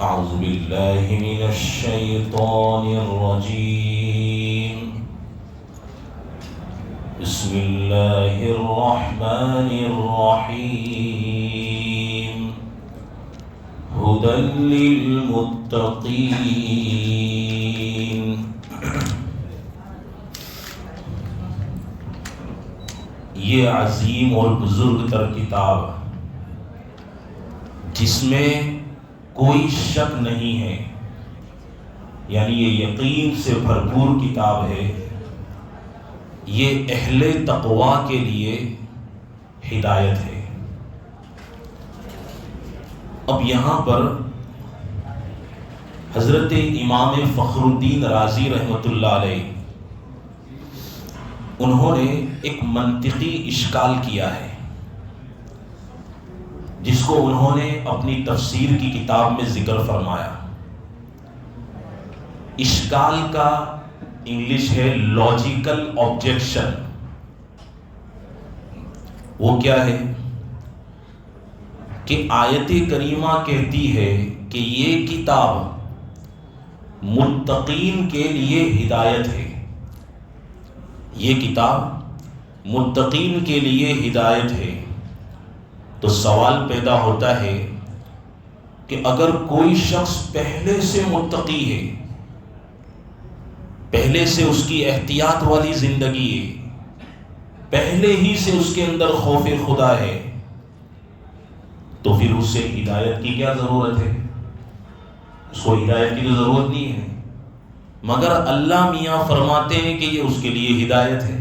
أعوذ بالله من الشيطان الرجيم. بسم الله الرحمن الرحيم. هدى للمتقين. یہ عظیم اور بزرگ تر کتاب جس میں کوئی شک نہیں ہے، یعنی یہ یقین سے بھرپور کتاب ہے، یہ اہل تقویٰ کے لیے ہدایت ہے۔ اب یہاں پر حضرت امام فخر الدین رازی رحمۃ اللہ علیہ انہوں نے ایک منطقی اشکال کیا ہے، جس کو انہوں نے اپنی تفسیر کی کتاب میں ذکر فرمایا۔ اشکال کا انگلش ہے لاجیکل آبجیکشن۔ وہ کیا ہے کہ آیت کریمہ کہتی ہے کہ یہ کتاب متقین کے لیے ہدایت ہے، یہ کتاب متقین کے لیے ہدایت ہے۔ تو سوال پیدا ہوتا ہے کہ اگر کوئی شخص پہلے سے متقی ہے، پہلے سے اس کی احتیاط والی زندگی ہے، پہلے ہی سے اس کے اندر خوف خدا ہے، تو پھر اس سے ہدایت کی کیا ضرورت ہے؟ اس کو ہدایت کی تو ضرورت نہیں ہے، مگر اللہ میاں فرماتے ہیں کہ یہ اس کے لیے ہدایت ہے،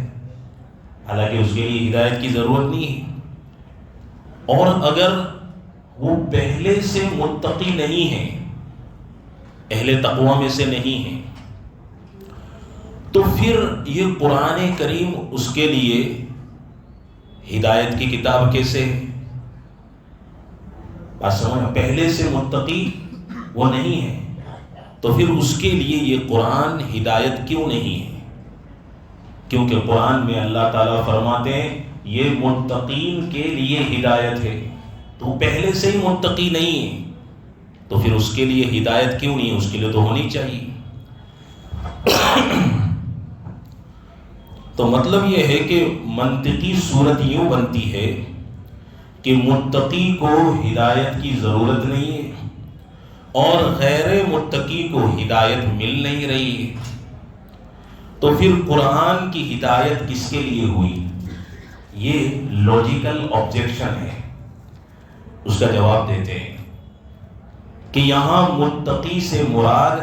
حالانکہ اس کے لیے ہدایت کی ضرورت نہیں ہے۔ اور اگر وہ پہلے سے متقی نہیں ہے، اہل تقویٰ میں سے نہیں ہے، تو پھر یہ قرآن کریم اس کے لیے ہدایت کی کتاب کیسے ہے؟ بات سمجھ، پہلے سے متقی وہ نہیں ہے تو پھر اس کے لیے یہ قرآن ہدایت کیوں نہیں ہے؟ کیونکہ قرآن میں اللہ تعالیٰ فرماتے ہیں یہ متقین کے لیے ہدایت ہے، تو پہلے سے ہی متقی نہیں ہے تو پھر اس کے لیے ہدایت کیوں نہیں ہے؟ اس کے لیے تو ہونی چاہیے۔ تو مطلب یہ ہے کہ منطقی صورت یوں بنتی ہے کہ متقی کو ہدایت کی ضرورت نہیں ہے اور غیر متقی کو ہدایت مل نہیں رہی ہے، تو پھر قرآن کی ہدایت کس کے لیے ہوئی؟ یہ لاجیکل آبجیکشن ہے۔ اس کا جواب دیتے ہیں کہ یہاں متقی سے مراد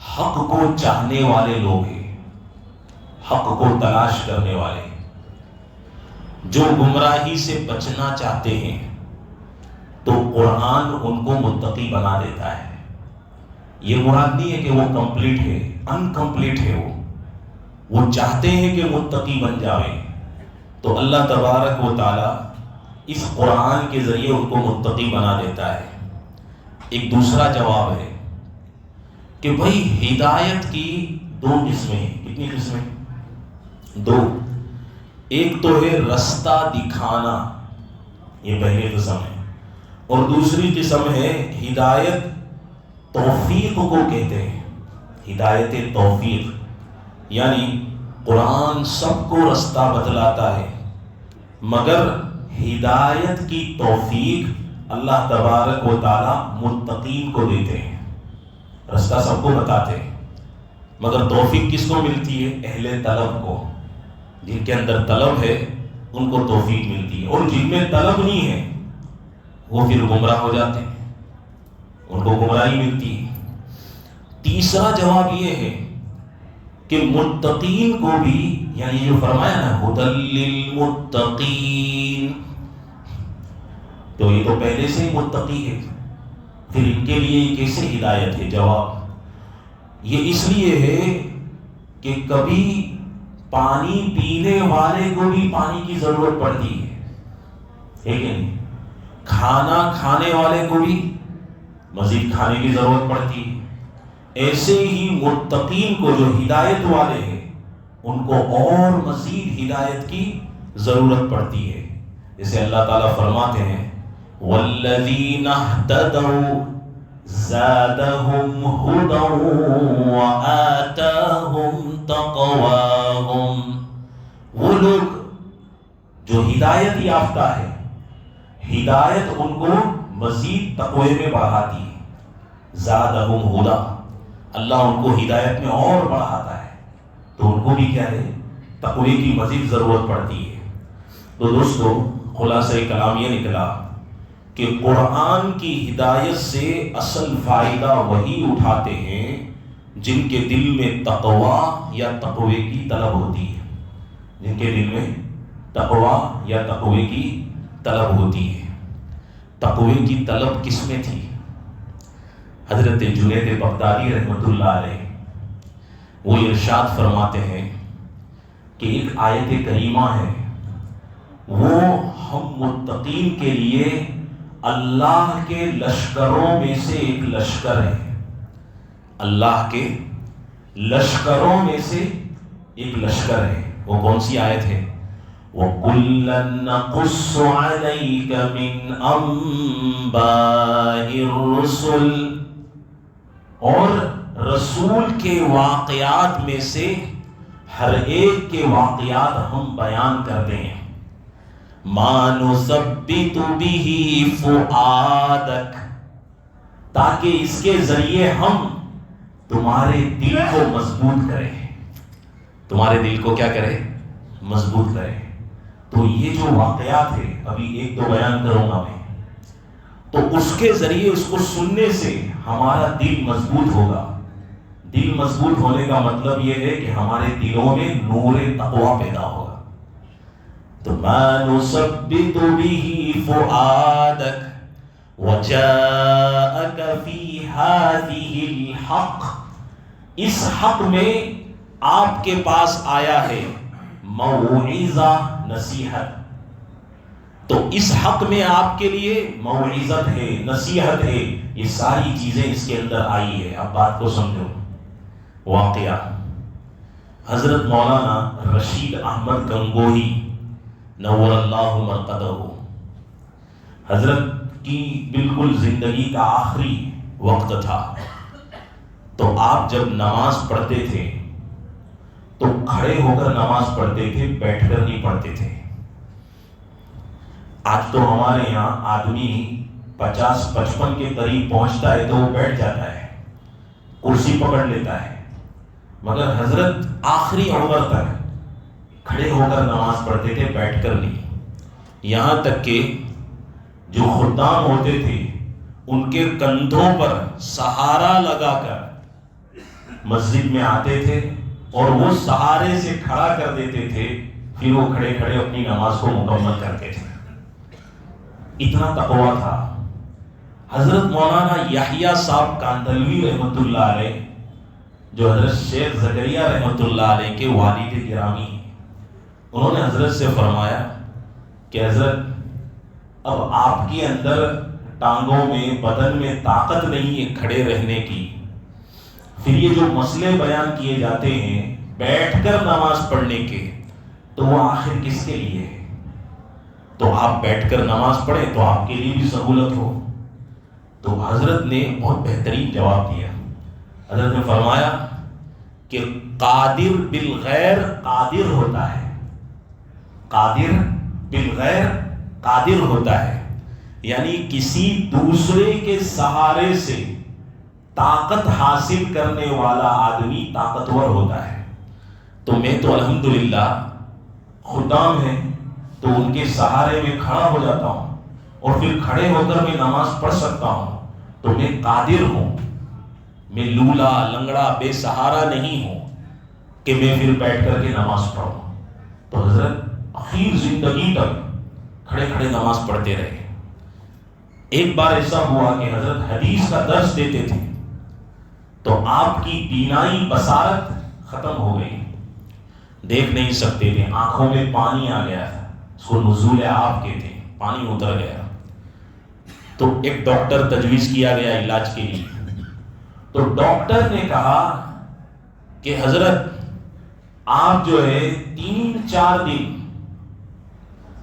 حق کو چاہنے والے لوگ ہیں، حق کو تلاش کرنے والے، جو گمراہی سے بچنا چاہتے ہیں، تو قرآن ان کو متقی بنا دیتا ہے۔ یہ مراد نہیں ہے کہ وہ کمپلیٹ ہے، انکمپلیٹ ہے، وہ چاہتے ہیں کہ متقی بن جائیں، تو اللہ تبارک و تعالی اس قرآن کے ذریعے ان کو متقی بنا دیتا ہے۔ ایک دوسرا جواب ہے کہ بھائی ہدایت کی دو قسمیں ہیں۔ کتنی قسمیں؟ دو۔ ایک تو ہے رستہ دکھانا، یہ پہلی قسم ہے، اور دوسری قسم ہے ہدایت توفیق کو کہتے ہیں، ہدایت توفیق، یعنی قرآن سب کو رستہ بتلاتا ہے مگر ہدایت کی توفیق اللہ تبارک و تعالی متقین کو دیتے ہیں۔ رستہ سب کو بتاتے ہیں مگر توفیق کس کو ملتی ہے؟ اہل طلب کو، جن کے اندر طلب ہے ان کو توفیق ملتی ہے، اور جن میں طلب نہیں ہے وہ پھر گمراہ ہو جاتے ہیں، ان کو گمراہی ملتی ہے۔ تیسرا جواب یہ ہے کہ متقین کو بھی، یعنی جو فرمایا نا ھدی للمتقین، تو یہ تو پہلے سے ہی متقی ہے، پھر ان کے لیے کیسے ہدایت ہے؟ جواب یہ اس لیے ہے کہ کبھی پانی پینے والے کو بھی پانی کی ضرورت پڑتی ہے کہ نہیں؟ کھانا کھانے والے کو بھی مزید کھانے کی ضرورت پڑتی ہے۔ ایسے ہی متقین کو جو ہدایت والے ہیں ان کو اور مزید ہدایت کی ضرورت پڑتی ہے۔ جیسے اللہ تعالیٰ فرماتے ہیں والذین اہتدوا زادہم ہدی وآتاہم تقواہم. وہ لوگ جو ہدایت یافتہ ہے، ہدایت ان کو مزید تقوی میں بڑھاتی ہے. زادہم ہدی، اللہ ان کو ہدایت میں اور بڑھاتا ہے، تو ان کو بھی کیا ہے، تقوی کی مزید ضرورت پڑتی ہے. تو دوستو، خلاصہ کلام یہ نکلا کہ قرآن کی ہدایت سے اصل فائدہ وہی اٹھاتے ہیں جن کے دل میں تقوی یا تقوی کی طلب ہوتی ہے. جن کے دل میں تقوی یا تقوی کی طلب ہوتی ہے. تقوی کی طلب کس میں تھی؟ حضرت جنید بغدادی رحمۃ اللہ علیہ وہ ارشاد فرماتے ہیں کہ ایک آیت کریمہ ہے، وہ ہم متقین کے لیے اللہ کے لشکروں میں سے ایک لشکر ہے. اللہ کے لشکروں میں سے ایک لشکر ہے. وہ کون سی آیت ہے؟ وَكُلًّا نَقُصُّ عَلَيْكَ مِنْ أَنْبَاءِ الرُّسُلِ، اور رسول کے واقعات میں سے ہر ایک کے واقعات ہم بیان کرتے ہیں. مَا نُثَبِّتُ بِهِ فُؤَادَكَ، تاکہ اس کے ذریعے ہم تمہارے دل کو مضبوط کریں. تمہارے دل کو کیا کرے؟ مضبوط کریں. تو یہ جو واقعات ہے، ابھی ایک دو بیان کروں گا میں، تو اس کے ذریعے اس کو سننے سے ہمارا دل مضبوط ہوگا. دل مضبوط ہونے کا مطلب یہ ہے کہ ہمارے دلوں میں نور تقوی پیدا ہوگا. تو مَا نُثَبِّتُ بِهِ فُؤَادَكَ وَجَاءَكَ فِي هَذِهِ الْحَقِّ، اس حق میں آپ کے پاس آیا ہے موعظہ، نصیحت. تو اس حق میں آپ کے لیے موعظت ہے، نصیحت ہے، یہ ساری چیزیں اس کے اندر آئی ہے. اب بات کو سمجھو. واقعہ حضرت مولانا رشید احمد گنگوہی نور اللہ مرقدہ، حضرت کی بالکل زندگی کا آخری وقت تھا. تو آپ جب نماز پڑھتے تھے تو کھڑے ہو کر نماز پڑھتے تھے، بیٹھ کر نہیں پڑھتے تھے. آج تو ہمارے یہاں آدمی 50-55 کے قریب پہنچتا ہے تو وہ بیٹھ جاتا ہے، کرسی پکڑ لیتا ہے. مگر حضرت آخری عمر تک کھڑے ہو کر نماز پڑھتے تھے، بیٹھ کر نہیں. یہاں تک کہ جو خدام ہوتے تھے ان کے کندھوں پر سہارا لگا کر مسجد میں آتے تھے اور وہ سہارے سے کھڑا کر دیتے تھے، پھر وہ کھڑے کھڑے اپنی نماز کو مکمل کرتے تھے. اتنا تقویٰ تھا. حضرت مولانا یحییٰ صاحب کاندھلوی رحمۃ اللہ علیہ، جو حضرت شیخ زکریا رحمۃ اللہ علیہ کے والد گرامی ہیں، انہوں نے حضرت سے فرمایا کہ حضرت اب آپ کے اندر ٹانگوں میں، بدن میں طاقت نہیں ہے کھڑے رہنے کی، پھر یہ جو مسئلے بیان کیے جاتے ہیں بیٹھ کر نماز پڑھنے کے، تو وہ آخر کس کے لیے ہے؟ تو آپ بیٹھ کر نماز پڑھیں تو آپ کے لیے بھی سہولت ہو. تو حضرت نے بہت بہترین جواب دیا. حضرت نے فرمایا کہ قادر بالغیر قادر ہوتا ہے، قادر بالغیر قادر ہوتا ہے، یعنی کسی دوسرے کے سہارے سے طاقت حاصل کرنے والا آدمی طاقتور ہوتا ہے. تو میں تو الحمدللہ خدام ہیں تو ان کے سہارے میں کھڑا ہو جاتا ہوں اور پھر کھڑے ہو کر میں نماز پڑھ سکتا ہوں. تو میں قادر ہوں، میں لولا لنگڑا بے سہارا نہیں ہوں کہ میں پھر بیٹھ کر کے نماز پڑھوں. تو حضرت آخر زندگی تک کھڑے کھڑے نماز پڑھتے رہے. ایک بار ایسا ہوا کہ حضرت حدیث کا درس دیتے تھے تو آپ کی بینائی بصارت ختم ہو گئی، دیکھ نہیں سکتے تھے، آنکھوں میں پانی آ گیا تھا، اس کو نزول آب کہتے ہیں، پانی اتر گیا. تو ایک ڈاکٹر تجویز کیا گیا علاج کے لیے. تو ڈاکٹر نے کہا کہ حضرت آپ جو ہے 3-4 دن،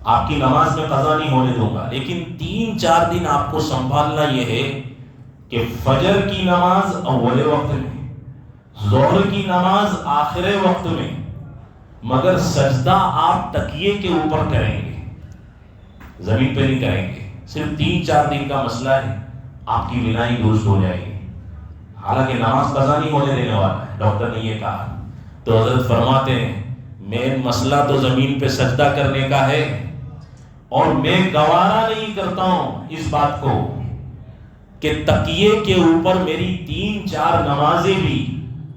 آپ کی نماز میں قضا نہیں ہونے دوں گا، لیکن 3-4 دن آپ کو سنبھالنا یہ ہے کہ فجر کی نماز اول وقت میں، ظہر کی نماز آخر وقت میں، مگر سجدہ آپ تکیے کے اوپر کریں گے، زمین پہ نہیں کریں گے۔ صرف 3-4 دن کا مسئلہ ہے، آپ کی بینائی درست ہو جائے گی۔ حالانکہ نماز قضا نہیں ہونے دینے والا ہے، ڈاکٹر نے یہ کہا۔ تو حضرت فرماتے ہیں مین مسئلہ تو زمین پہ سجدہ کرنے کا ہے، اور میں گوارا نہیں کرتا ہوں اس بات کو کہ تکیے کے اوپر میری 3-4 نمازیں بھی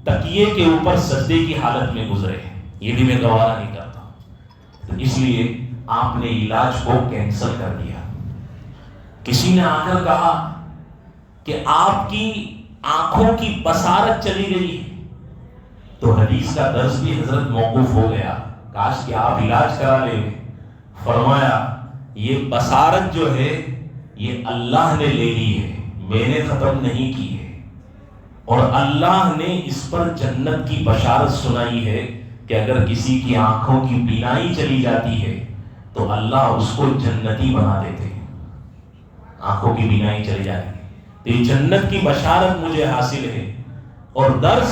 تکیے کے اوپر سجدے کی حالت میں گزرے، یہ بھی میں گوارا نہیں کرتا۔ تو اس لیے آپ نے علاج کو کینسل کر دیا۔ کسی نے آ کر کہا کہ آپ کی آنکھوں کی بصارت چلی گئی، تو حدیث کا درس بھی حضرت موقوف ہو گیا، کاش کہ آپ علاج کرا لیں۔ فرمایا یہ بصارت جو ہے یہ اللہ نے لے لی ہے، میں نے ختم نہیں کی ہے، اور اللہ نے اس پر جنت کی بشارت سنائی ہے کہ اگر کسی کی آنکھوں کی بینائی چلی جاتی ہے تو اللہ اس کو جنتی بنا دیتے ہیں۔ آنکھوں کی بینائی چلی جائے گی تو یہ جنت کی بشارت مجھے حاصل ہے، اور درس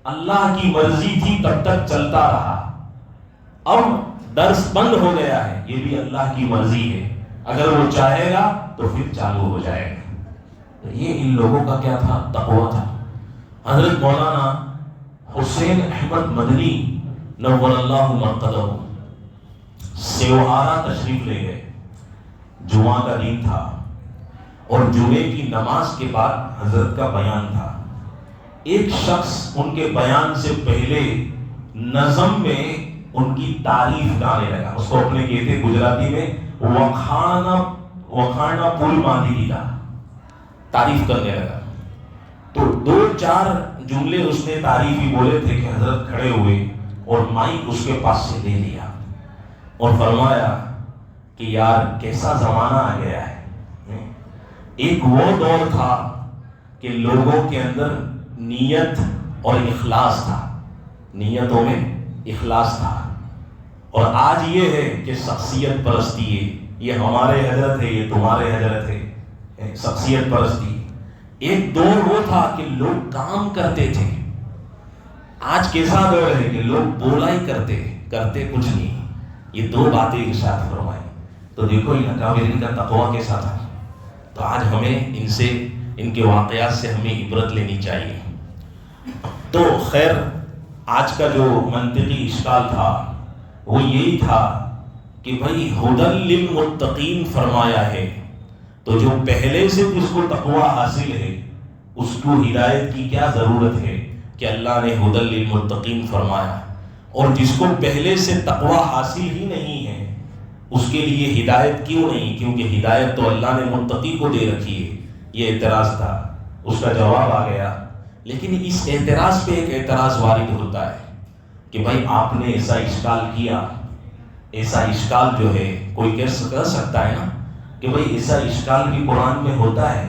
اللہ کی مرضی تھی تب تک چلتا رہا، اب درس بند ہو گیا ہے، یہ بھی اللہ کی مرضی ہے، اگر وہ چاہے گا تو پھر چالو ہو جائے گا۔ یہ ان لوگوں کا کیا تھا؟ تقویٰ تھا۔ حضرت مولانا حسین احمد مدنی نور اللہ مرقدہ سیوہارا تشریف لے گئے، جمعہ کا دن تھا، اور جمعے کی نماز کے بعد حضرت کا بیان تھا۔ ایک شخص ان کے بیان سے پہلے نظم میں ان کی تعریف گانے لگا، اس کو اپنے کہتے گجراتی میں وکھانا پول باندھی دیتا، تعریف کرنے لگا۔ تو 2-4 جملے اس نے تعریفی بولے تھے کہ حضرت کھڑے ہوئے اور مائک اس کے پاس سے لے لیا اور فرمایا کہ یار کیسا زمانہ آ گیا ہے۔ ایک وہ دور تھا کہ لوگوں کے اندر نیت اور اخلاص تھا، نیتوں میں اخلاص تھا، اور آج یہ ہے کہ شخصیت پرستی ہے، یہ ہمارے حضرت ہے، یہ تمہارے حضرت ہے، شخصیت پرستی۔ ایک دور وہ تھا کہ لوگ کام کرتے تھے، آج کیسا دور ہے کہ لوگ بولا ہی کرتے کچھ نہیں۔ یہ 2 باتیں ارشاد فرمائی، تو دیکھو ان اکابرین کا تقویٰ کیسا تھا۔ تو آج ہمیں ان کے واقعات سے ہمیں عبرت لینی چاہیے۔ تو خیر آج کا جو منطقی اشکال تھا وہ یہی تھا کہ بھائی ہدی للمتقین فرمایا ہے، تو جو پہلے سے جس کو تقویٰ حاصل ہے اس کو ہدایت کی کیا ضرورت ہے کہ اللہ نے ہدی للمتقین فرمایا، اور جس کو پہلے سے تقویٰ حاصل ہی نہیں ہے اس کے لیے ہدایت کیوں نہیں؟ کیونکہ ہدایت تو اللہ نے متقی کو دے رکھی ہے۔ یہ اعتراض تھا، اس کا جواب آ گیا۔ لیکن اس اعتراض پہ ایک اعتراض وارد ہوتا ہے کہ بھائی آپ نے ایسا اشکال کیا، ایسا اشکال جو ہے کوئی کہہ سکتا ہے نا کہ بھائی ایسا اشکال بھی قرآن میں ہوتا ہے؟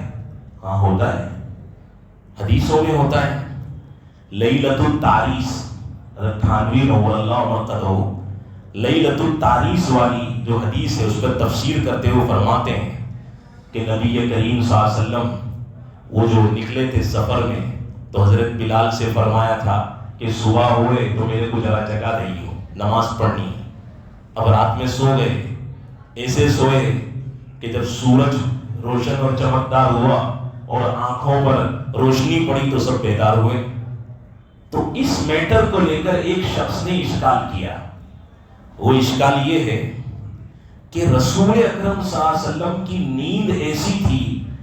ہاں ہوتا ہے، حدیثوں میں ہوتا ہے۔ لیلۃ التعریس، حضرت تھانوی نور اللہ مرقدہ لیلۃ التعریس والی جو حدیث ہے اس پر تفسیر کرتے ہوئے فرماتے ہیں کہ نبی کریم صلی اللہ علیہ وسلم وہ جو نکلے تھے سفر میں، تو حضرت بلال سے فرمایا تھا کہ صبح ہوئے تو میرے کو ذرا جگہ دئیے، نماز پڑھنی ہے۔ اب رات میں سو گئے، ایسے سوئے کہ جب سورج روشن اور چمکدار ہوا اور آنکھوں پر روشنی پڑی تو سب بیدار ہوئے۔ تو اس میٹر کو لے کر ایک شخص نے اشکال کیا، وہ اشکال یہ ہے کہ رسول اکرم صلی اللہ علیہ وسلم کی نیند ایسی تھی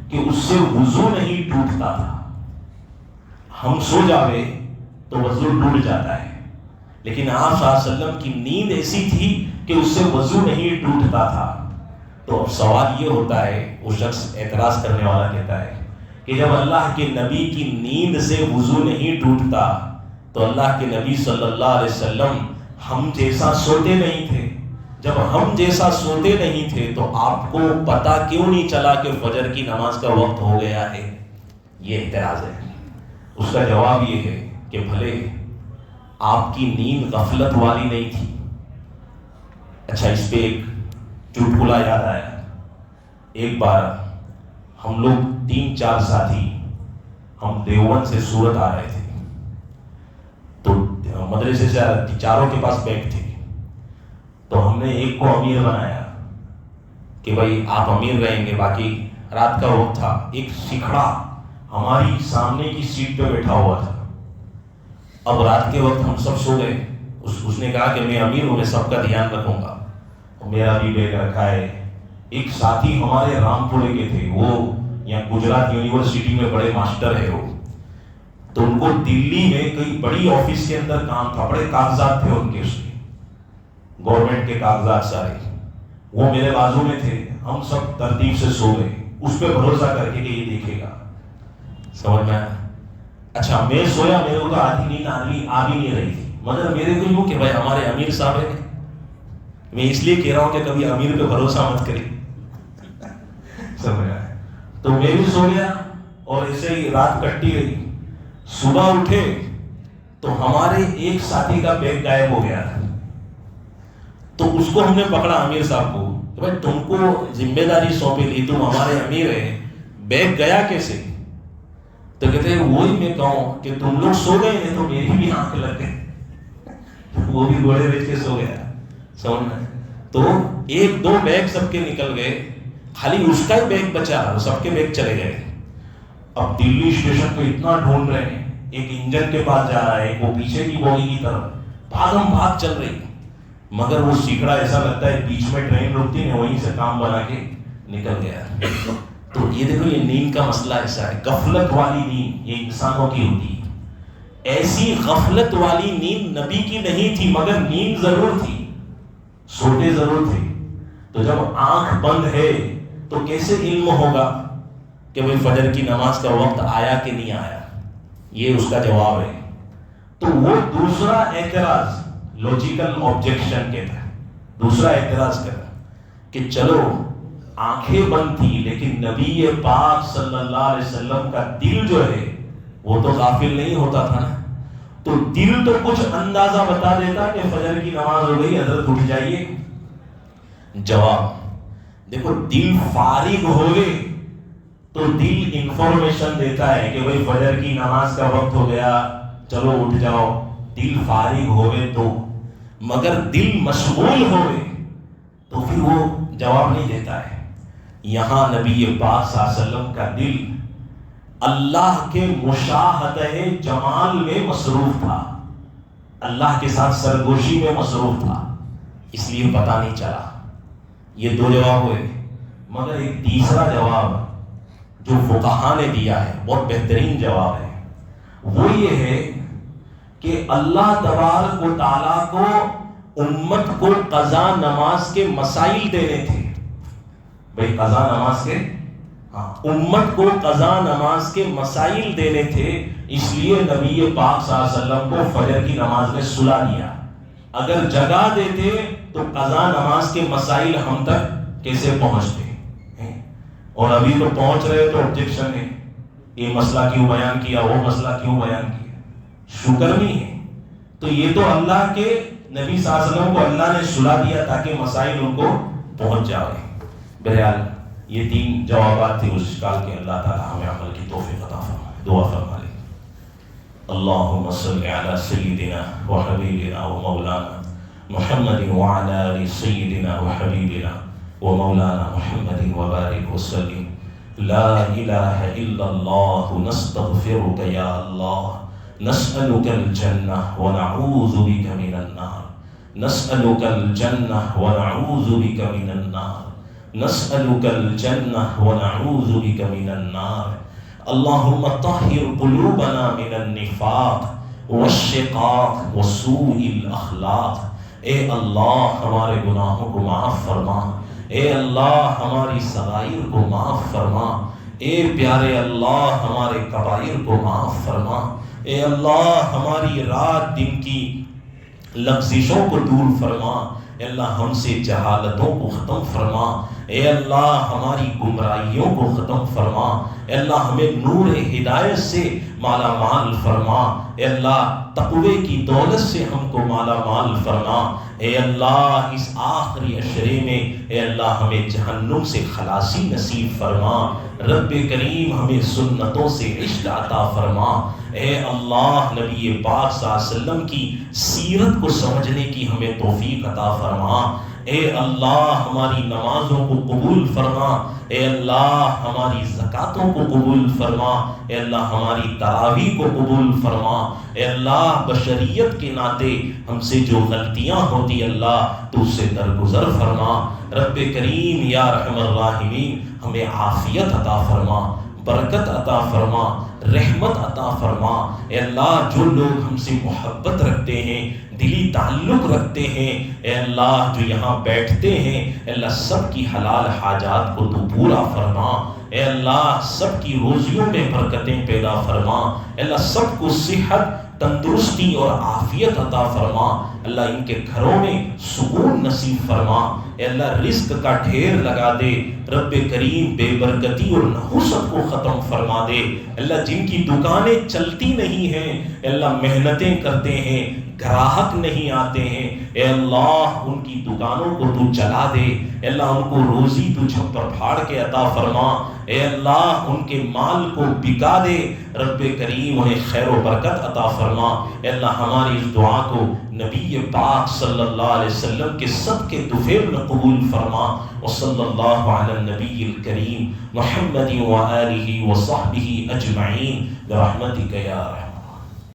کہ اس سے وضو نہیں ٹوٹتا تھا۔ ہم سو جاوے تو وضو ٹوٹ جاتا ہے، لیکن آپ صلی اللہ علیہ وسلم کی نیند ایسی تھی کہ اس سے وضو نہیں ٹوٹتا تھا۔ تو اب سوال یہ ہوتا ہے، وہ شخص اعتراض کرنے والا کہتا ہے کہ جب اللہ کے نبی کی نیند سے وضو نہیں ٹوٹتا تو اللہ کے نبی صلی اللہ علیہ وسلم ہم جیسا سوتے نہیں تھے؟ جب ہم جیسا سوتے نہیں تھے تو آپ کو پتا کیوں نہیں چلا کہ فجر کی نماز کا وقت ہو گیا ہے؟ یہ اعتراض ہے۔ اس کا جواب یہ ہے کہ بھلے آپ کی نیند غفلت والی نہیں تھی۔ اچھا، اس پہ ایک چٹکلا یاد آیا۔ ایک بار ہم لوگ 3-4 ساتھی ہم دیوبند سے سورت آ رہے تھے، تو مدرسے سے چاروں کے پاس بیگ تھے، تو ہم نے ایک کو امیر بنایا کہ بھائی آپ امیر رہیں گے، باقی رات کا وقت تھا، ایک سکھڑا ہماری سامنے کی سیٹ پہ بیٹھا ہوا تھا۔ اب رات کے وقت ہم سب سو گئے، اس نے کہا کہ میں امیر ہوں، میں سب کا دھیان رکھوں گا، میرا بھی بیگ رکھا ہے۔ ایک ساتھی ہمارے رامپورے کے تھے، وہ یہاں گجرات یونیورسٹی میں بڑے ماسٹر ہے وہ، تو ان کو دلی میں کئی بڑی آفس کے اندر کام تھا، بڑے کاغذات تھے ان کے، اس میں گورنمنٹ کے کاغذات سارے، وہ میرے بازو میں تھے، ہم سب ترتیب سے سو گئے اس پہ بھروسہ کر کے کہ یہ دیکھے گا، سمجھ میں آیا؟ اچھا میں سویا، میرے کو تو آدھی نیند آ بھی نہیں رہی تھی، مگر میرے کو یوں کہ بھائی ہمارے امیر صاحب ہیں، میں اس لیے کہہ رہا ہوں کہ کبھی امیر پہ بھروسہ مت کریں، سمجھ آیا؟ تو میں بھی سو گیا اور ایسے ہی رات کٹتی رہی۔ صبح اٹھے تو ہمارے ایک ساتھی کا بیگ غائب ہو گیا، تو اس کو ہم نے پکڑا امیر صاحب کو، بھائی تم کو ذمہ داری سونپی لی، تم ہمارے امیر ہیں، بیگ گیا کیسے؟ تو کہتے ہیں وہی میں کہوں کہ تم لوگ سو گئے ہیں تو میری بھی آنکھ لگ گئی، وہ بھی گھوڑے بیچ کے سو گیا، سمجھ میں؟ تو 1-2 بیگ سب کے نکل گئے، خالی اس کا ہی بیگ بچا، سب کے بیگ چلے گئے۔ اب دلی اسٹیشن پہ اتنا ڈھونڈ رہے ہیں، ایک انجن کے پاس جا رہا ہے، ایک وہ پیچھے کی بوگی کی طرف بھاگم بھاگ چل رہی، مگر وہ سیکھڑا ایسا لگتا ہے بیچ میں ٹرین رکتی ہے وہیں سے کام بنا کے نکل گیا۔ تو یہ دیکھو، یہ نیند کا مسئلہ ایسا ہے، غفلت والی نیند یہ انسانوں کی ہوتی ہے۔ ایسی غفلت والی نیند نبی کی نہیں تھی، مگر نیند ضرور تھی، سوتے ضرور تھے۔ تو جب آنکھ بند ہے تو کیسے علم ہوگا کہ بھئی فجر کی نماز کا وقت آیا کہ نہیں آیا؟ یہ اس کا جواب ہے۔ تو وہ دوسرا اعتراض لوجیکل آبجیکشن کہتا ہے، دوسرا اعتراض کرتا کہ چلو آنکھیں بند تھی لیکن نبی پاک صلی اللہ علیہ وسلم کا دل جو ہے وہ تو غافل نہیں ہوتا تھا نا، تو دل تو کچھ اندازہ بتا دیتا کہ فجر کی نماز ہو گئی، حضرت اٹھ جائیے۔ جواب دیکھو، دل فارغ ہوئے تو دل انفارمیشن دیتا ہے کہ بھئی فجر کی نماز کا وقت ہو گیا، چلو اٹھ جاؤ، دل فارغ ہوئے تو، مگر دل مشغول ہوئے تو پھر وہ جواب نہیں دیتا ہے۔ یہاں نبی پاک صلی اللہ علیہ وسلم کا دل اللہ کے مشاہدہ جمال میں مصروف تھا، اللہ کے ساتھ سرگوشی میں مصروف تھا، اس لیے پتہ نہیں چلا۔ یہ 2 جواب ہوئے، مگر ایک تیسرا جواب جو فقہا نے دیا ہے بہت بہترین جواب ہے، وہ یہ ہے کہ اللہ تبارک و تعالیٰ کو امت کو قضا نماز کے مسائل دینے تھے۔ بھئی قضا نماز کے امت کو قضا نماز کے مسائل دینے تھے، اس لیے نبی پاک صلی اللہ علیہ وسلم کو فجر کی نماز میں سلا دیا۔ اگر جگا دیتے تو قضا نماز کے مسائل ہم تک کیسے پہنچتے؟ اور ابھی تو پہنچ رہے تو آبجیکشن ہے، یہ مسئلہ کیوں بیان کیا، وہ مسئلہ کیوں بیان کیا، شکر نہیں ہے۔ تو یہ تو اللہ کے نبی صلی اللہ علیہ وسلم کو اللہ نے سلا دیا تاکہ مسائل ان کو پہنچ جائے۔ بہرحال یہ 3 جوابات تھے اس اشکال کے، اللہ تعالی ہمیں عمل کی توفیق عطا فرمائے۔ دعا فرمائے۔ اللہم صل علی سیدنا و حبیبنا و مولانا محمد وعلی آل سیدنا و حبیبنا و مولانا محمد وبارک وسلم۔ لا الہ الا اللہ نستغفرک یا اللہ، نسألک الجنہ ونعوذ بک من النار، نسألک الجنہ ونعوذ بک من النار، نسألک الجنہ ونعوذ بک من النار۔ اللہم طہر قلوبنا من النفاق والشقاق وسوء الاخلاق۔ اے اللہ ہمارے گناہوں کو معاف فرما، اے اللہ ہماری صغائر کو معاف فرما، اے پیارے اللہ ہمارے کبائر کو معاف فرما، اے اللہ ہماری رات دن کی لغزشوں کو دور فرما، اے اللہ ہم سے جہالتوں کو ختم فرما، اے اللہ ہماری گمراہیوں کو ختم فرما، اے اللہ ہمیں نور ہدایت سے مالا مال فرما، اے اللہ تقوی کی دولت سے ہم کو مالا مال فرما، اے اللہ اس آخری عشرے میں اے اللہ ہمیں جہنم سے خلاصی نصیب فرما، رب کریم ہمیں سنتوں سے عشق عطا فرما، اے اللہ نبی پاک صلی اللہ علیہ وسلم کی سیرت کو سمجھنے کی ہمیں توفیق عطا فرما، اے اللہ ہماری نمازوں کو قبول فرما، اے اللہ ہماری زکاتوں کو قبول فرما، اے اللہ ہماری تراویح کو قبول فرما، اے اللہ بشریت کے ناطے ہم سے جو غلطیاں ہوتی اللہ تو اس سے درگزر فرما، رب کریم یا ارحم الراحمین ہمیں عافیت عطا فرما، برکت عطا فرما، رحمت عطا فرما، اے اللہ جو لوگ ہم سے محبت رکھتے ہیں، دلی تعلق رکھتے ہیں، اے اللہ جو یہاں بیٹھتے ہیں، اے اللہ سب کی حلال حاجات کو تو پورا فرما، اے اللہ سب کی روزیوں میں برکتیں پیدا فرما، اے اللہ سب کو صحت، تندرستی اور عافیت عطا فرما، اللہ ان کے گھروں میں سکون نصیب فرما، اے اللہ رزق کا ڈھیر لگا دے، رب کریم بے برکتی اور نحوست کو ختم فرما دے، اللہ جن کی دکانیں چلتی نہیں ہیں، اے اللہ محنتیں کرتے ہیں گراہک نہیں آتے ہیں، اے اللہ ان کی دکانوں کو تو چلا دے، اے اللہ ان کو روزی تو چھپر پھاڑ کے عطا فرما، اے اللہ ان کے مال کو بکا دے، رب کریم انہیں خیر و برکت عطا فرما، اے اللہ ہماری اس دعا کو نبی پاک صلی اللہ علیہ وسلم کے صدقے طفیل میں قبول فرما، وصلی اللہ علی النبی الکریم محمد وآلہ وصحبہ اجمعین برحمتک یا رحمت